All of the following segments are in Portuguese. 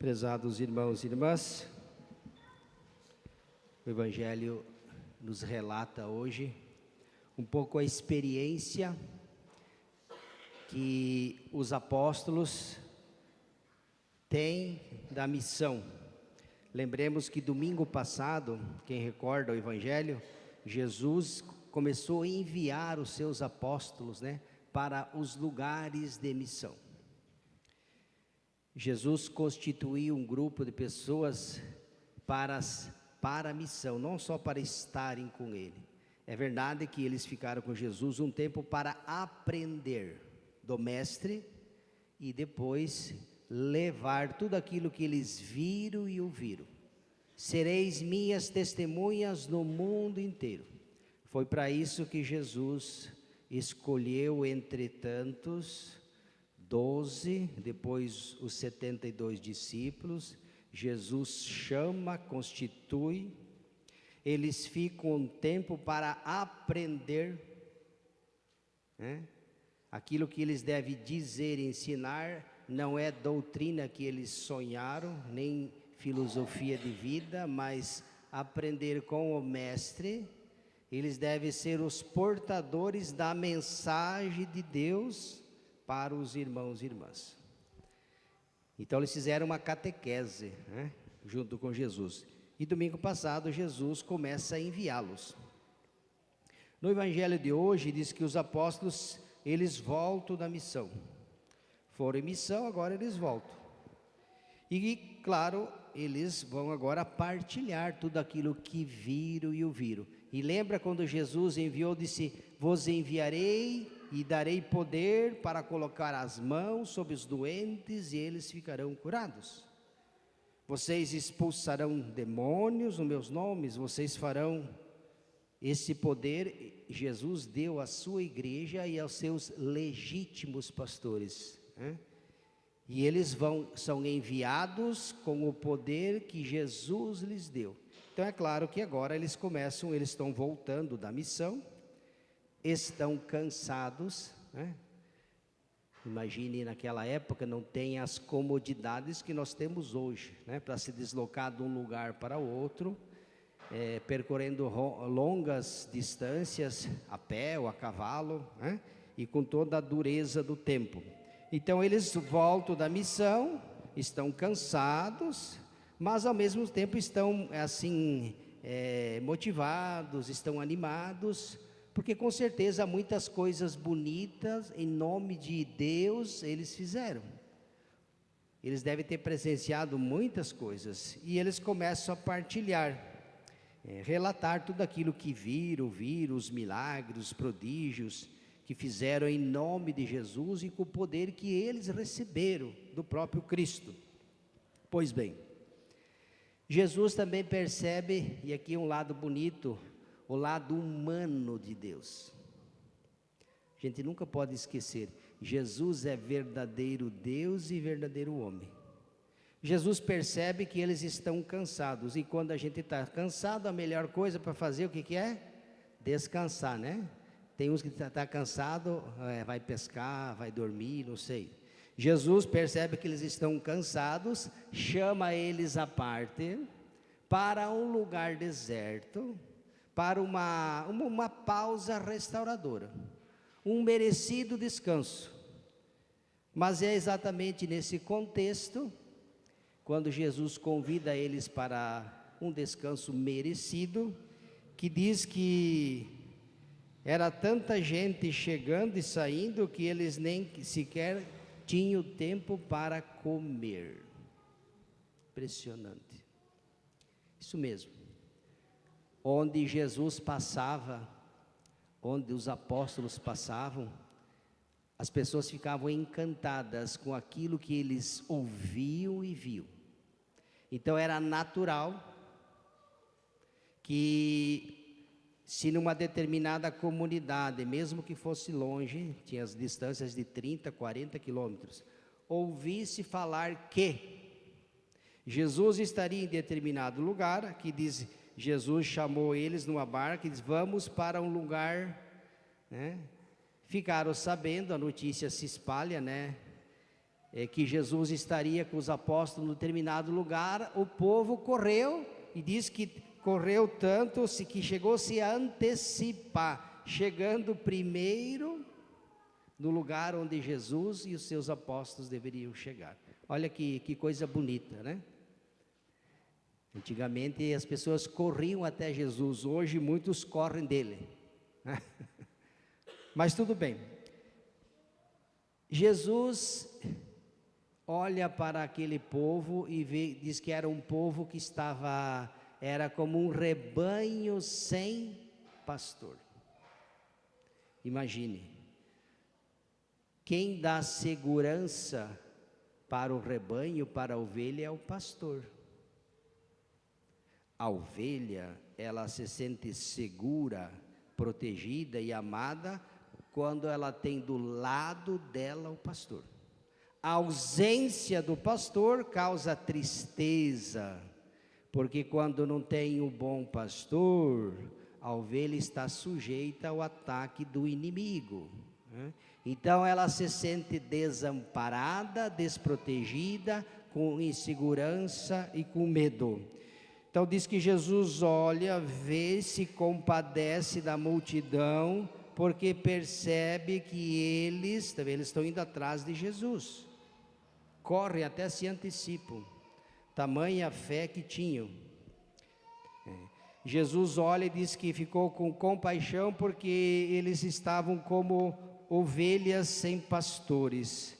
Prezados irmãos e irmãs, o Evangelho nos relata hoje um pouco a experiência que os apóstolos têm da missão. Lembremos que domingo passado, quem recorda o Evangelho, Jesus começou a enviar os seus apóstolos, para os lugares de missão. Jesus constituiu um grupo de pessoas para a missão, não só para estarem com Ele. É verdade que eles ficaram com Jesus um tempo para aprender do Mestre e depois levar tudo aquilo que eles viram e ouviram. Sereis minhas testemunhas no mundo inteiro. Foi para isso que Jesus escolheu entre tantos 12, depois os 72 discípulos. Jesus chama, constitui, eles ficam um tempo para aprender, aquilo que eles devem dizer e ensinar, não é doutrina que eles sonharam, nem filosofia de vida, mas aprender com o Mestre. Eles devem ser os portadores da mensagem de Deus para os irmãos e irmãs. Então eles fizeram uma catequese, junto com Jesus. E domingo passado Jesus começa a enviá-los. No Evangelho de hoje diz que os apóstolos, eles voltam da missão. Foram em missão, agora eles voltam. E claro, eles vão agora partilhar tudo aquilo que viram e ouviram. E lembra quando Jesus enviou, disse: vos enviarei e darei poder para colocar as mãos sobre os doentes e eles ficarão curados. Vocês expulsarão demônios no meu nome, vocês farão. Esse poder Jesus deu à sua igreja e aos seus legítimos pastores, E eles são enviados com o poder que Jesus lhes deu. Então é claro que agora eles estão voltando da missão, estão cansados, Imagine naquela época não tem as comodidades que nós temos hoje, para se deslocar de um lugar para o outro, percorrendo longas distâncias a pé ou a cavalo, e com toda a dureza do tempo. Então eles voltam da missão, estão cansados, mas ao mesmo tempo estão assim motivados, estão animados, porque com certeza muitas coisas bonitas em nome de Deus eles fizeram. Eles devem ter presenciado muitas coisas e eles começam a partilhar, relatar tudo aquilo que viram, os milagres, os prodígios que fizeram em nome de Jesus e com o poder que eles receberam do próprio Cristo. Pois bem, Jesus também percebe, e aqui um lado bonito, o lado humano de Deus. A gente nunca pode esquecer, Jesus é verdadeiro Deus e verdadeiro homem. Jesus percebe que eles estão cansados, e quando a gente está cansado, a melhor coisa para fazer o que é? Descansar, Tem uns que está cansado, vai pescar, vai dormir, não sei. Jesus percebe que eles estão cansados, chama eles à parte, para um lugar deserto, para uma pausa restauradora, um merecido descanso. Mas é exatamente nesse contexto, quando Jesus convida eles para um descanso merecido, que diz que era tanta gente chegando e saindo que eles nem sequer tinham tempo para comer. Impressionante. Isso mesmo. Onde Jesus passava, onde os apóstolos passavam, as pessoas ficavam encantadas com aquilo que eles ouviam e viam. Então era natural que, se numa determinada comunidade, mesmo que fosse longe, tinha as distâncias de 30, 40 quilômetros, ouvisse falar que Jesus estaria em determinado lugar, aqui diz, Jesus chamou eles numa barca e diz: vamos para um lugar, Ficaram sabendo, a notícia se espalha, que Jesus estaria com os apóstolos em determinado lugar, o povo correu, e diz que correu tanto que chegou-se a antecipar, chegando primeiro no lugar onde Jesus e os seus apóstolos deveriam chegar. Olha que coisa bonita, né? Antigamente as pessoas corriam até Jesus, hoje muitos correm dele. Mas tudo bem. Jesus olha para aquele povo e diz que era um povo que era como um rebanho sem pastor. Imagine, quem dá segurança para o rebanho, para a ovelha, é o pastor. A ovelha, ela se sente segura, protegida e amada quando ela tem do lado dela o pastor. A ausência do pastor causa tristeza, porque quando não tem o bom pastor, a ovelha está sujeita ao ataque do inimigo, né? Então ela se sente desamparada, desprotegida, com insegurança e com medo. Então diz que Jesus olha, vê, se compadece da multidão, porque percebe que eles estão indo atrás de Jesus. Correm, até se antecipam, tamanha fé que tinham. Jesus olha e diz que ficou com compaixão, porque eles estavam como ovelhas sem pastores.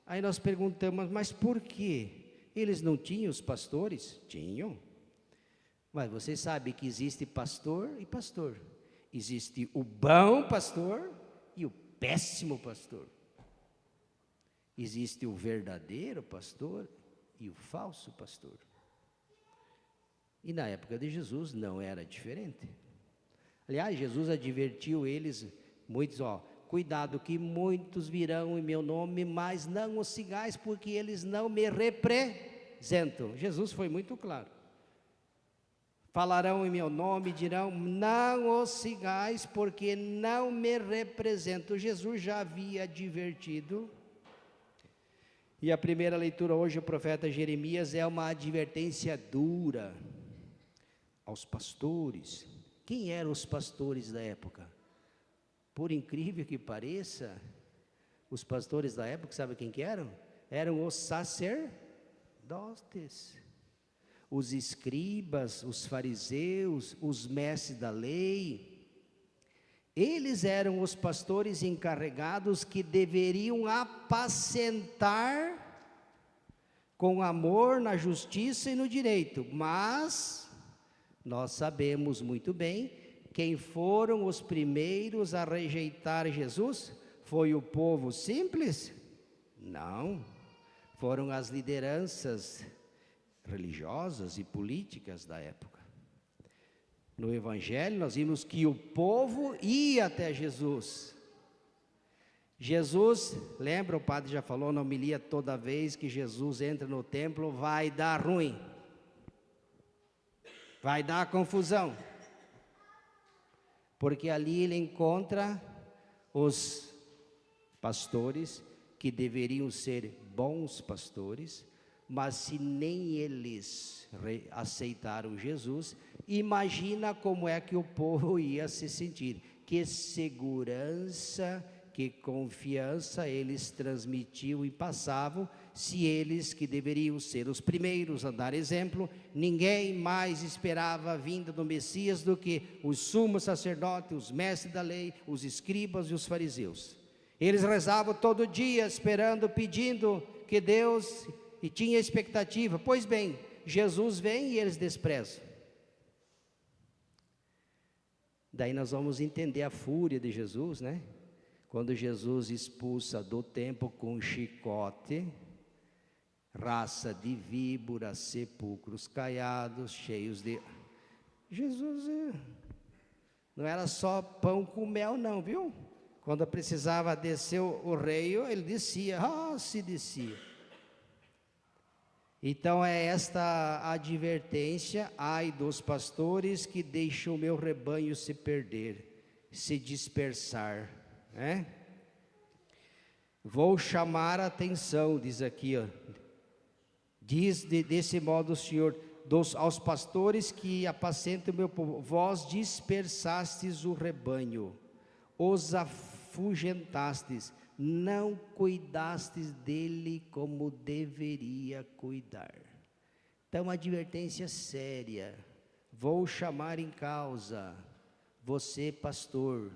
Aí nós perguntamos, mas por quê? Eles não tinham os pastores? Tinham. Mas você sabe que existe pastor e pastor. Existe o bom pastor e o péssimo pastor. Existe o verdadeiro pastor e o falso pastor. E na época de Jesus não era diferente. Aliás, Jesus advertiu eles, muitos, cuidado que muitos virão em meu nome, mas não os sigais, porque eles não me representam. Jesus foi muito claro. Falarão em meu nome, dirão, não os sigais, porque não me representam. Jesus já havia advertido. E a primeira leitura hoje, o profeta Jeremias, é uma advertência dura aos pastores. Quem eram os pastores da época? Por incrível que pareça, os pastores da época, sabe quem que eram? Eram os sacerdotes, os escribas, os fariseus, os mestres da lei. Eles eram os pastores encarregados que deveriam apacentar com amor na justiça e no direito. Mas nós sabemos muito bem quem foram os primeiros a rejeitar Jesus. Foi o povo simples? Não. Foram as lideranças religiosas e políticas da época. No Evangelho nós vimos que o povo ia até Jesus. Jesus, lembra, o padre já falou na homilia, toda vez que Jesus entra no templo vai dar ruim, vai dar confusão, porque ali ele encontra os pastores que deveriam ser bons pastores, mas se nem eles aceitaram Jesus, imagina como é que o povo ia se sentir. Que segurança, que confiança eles transmitiam e passavam, se eles que deveriam ser os primeiros a dar exemplo, ninguém mais esperava a vinda do Messias do que os sumos sacerdotes, os mestres da lei, os escribas e os fariseus. Eles rezavam todo dia, esperando, pedindo que Deus... E tinha expectativa. Pois bem, Jesus vem e eles desprezam. Daí nós vamos entender a fúria de Jesus, né? Quando Jesus expulsa do templo com chicote, raça de víboras, sepulcros caiados, cheios de... Jesus não era só pão com mel não, viu? Quando precisava descer o rei, ele descia, se descia. Então é esta advertência, ai dos pastores que deixam o meu rebanho se perder, se dispersar, né? Vou chamar a atenção, diz aqui, ó. Diz desse modo o Senhor, aos pastores que apacentam o meu povo, vós dispersastes o rebanho, os afugentastes, não cuidastes dele como deveria cuidar. Então, uma advertência séria. Vou chamar em causa você, pastor.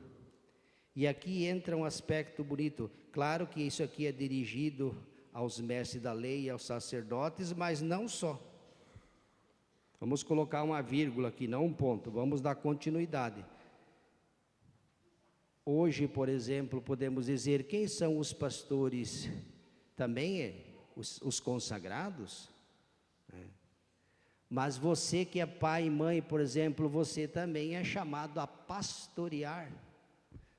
E aqui entra um aspecto bonito. Claro que isso aqui é dirigido aos mestres da lei e aos sacerdotes, mas não só. Vamos colocar uma vírgula aqui, não um ponto. Vamos dar continuidade. Hoje, por exemplo, podemos dizer quem são os pastores? Também os consagrados? Mas você que é pai e mãe, por exemplo, você também é chamado a pastorear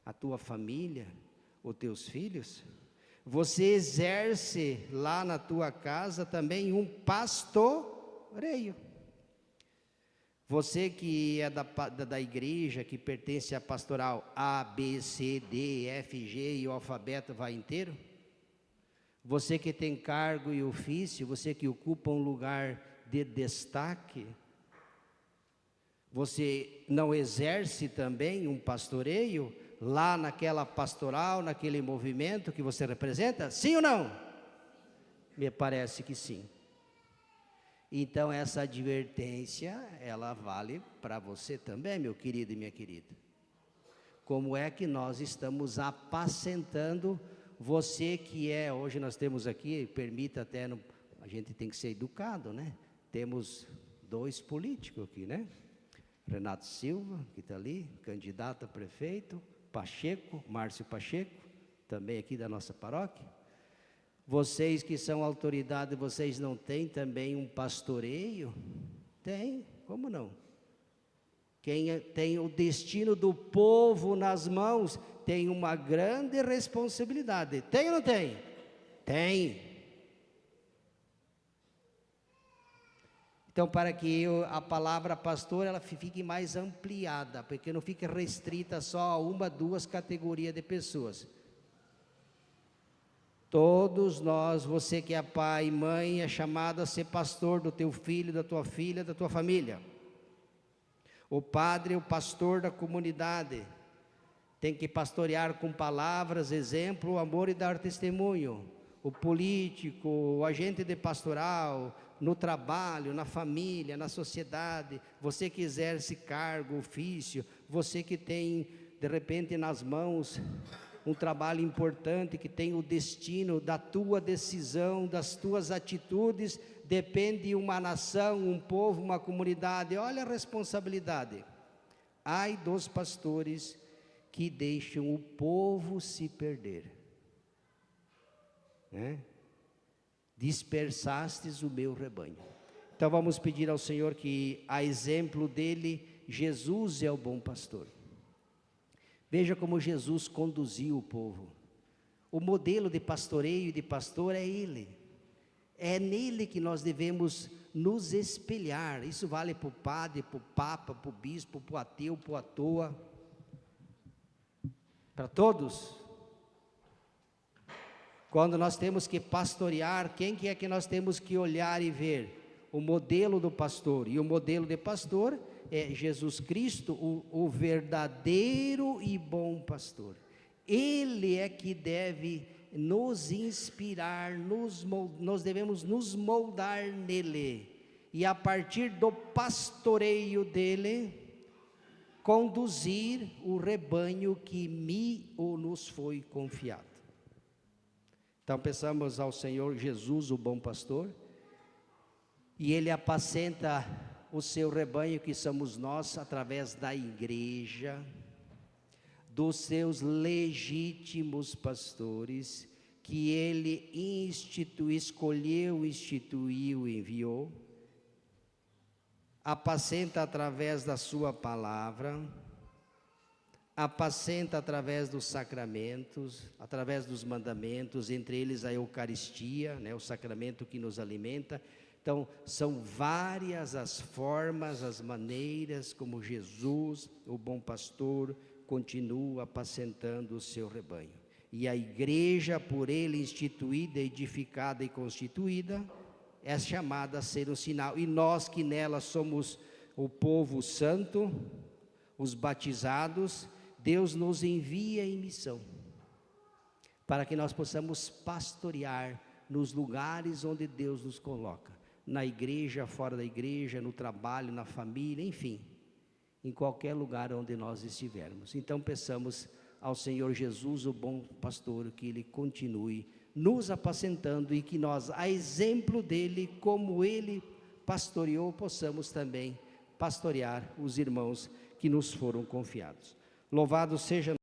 a tua família, os teus filhos. Você exerce lá na tua casa também um pastoreio. Você que é da igreja, que pertence à pastoral A, B, C, D, F, G e o alfabeto vai inteiro. Você que tem cargo e ofício, você que ocupa um lugar de destaque. Você não exerce também um pastoreio lá naquela pastoral, naquele movimento que você representa? Sim ou não? Me parece que sim. Então essa advertência, ela vale para você também, meu querido e minha querida. Como é que nós estamos apacentando você que hoje nós temos aqui, permita até, a gente tem que ser educado, né? Temos 2 políticos aqui, né? Renato Silva, que está ali, candidato a prefeito, Pacheco, Márcio Pacheco, também aqui da nossa paróquia. Vocês que são autoridade, vocês não têm também um pastoreio? Tem, como não? Quem tem o destino do povo nas mãos, tem uma grande responsabilidade. Tem ou não tem? Tem. Então, para que a palavra pastor, ela fique mais ampliada, porque não fique restrita só a 1, 2 categorias de pessoas. Todos nós, você que é pai e mãe, é chamado a ser pastor do teu filho, da tua filha, da tua família. O padre é o pastor da comunidade. Tem que pastorear com palavras, exemplo, amor e dar testemunho. O político, o agente de pastoral, no trabalho, na família, na sociedade. Você que exerce cargo, ofício, você que tem, de repente, nas mãos um trabalho importante, que tem o destino da tua decisão, das tuas atitudes, depende uma nação, um povo, uma comunidade. Olha a responsabilidade. Ai dos pastores que deixam o povo se perder, né? Dispersastes o meu rebanho. Então vamos pedir ao Senhor que, a exemplo dele, Jesus é o bom pastor. Veja como Jesus conduziu o povo. O modelo de pastoreio e de pastor é ele. É nele que nós devemos nos espelhar. Isso vale para o padre, para o papa, para o bispo, para o ateu, para o à toa. Para todos. Quando nós temos que pastorear, quem que é que nós temos que olhar e ver? O modelo do pastor. E o modelo de pastor é Jesus Cristo, o verdadeiro e bom pastor. Ele é que deve nos inspirar, nós devemos nos moldar nele. E a partir do pastoreio dele, conduzir o rebanho que me ou nos foi confiado. Então peçamos ao Senhor Jesus, o bom pastor, e ele apacenta o seu rebanho, que somos nós, através da igreja, dos seus legítimos pastores, que ele escolheu, instituiu, enviou. Apacenta através da sua palavra, apacenta através dos sacramentos, através dos mandamentos, entre eles a Eucaristia, né, o sacramento que nos alimenta. Então, são várias as formas, as maneiras como Jesus, o bom pastor, continua apacentando o seu rebanho. e a igreja por ele instituída, edificada e constituída, é chamada a ser um sinal. E nós que nela somos o povo santo, os batizados, Deus nos envia em missão, para que nós possamos pastorear nos lugares onde Deus nos coloca, na igreja, fora da igreja, no trabalho, na família, enfim, em qualquer lugar onde nós estivermos. Então peçamos ao Senhor Jesus, o bom pastor, que Ele continue nos apacentando e que nós, a exemplo dEle, como Ele pastoreou, possamos também pastorear os irmãos que nos foram confiados. Louvado seja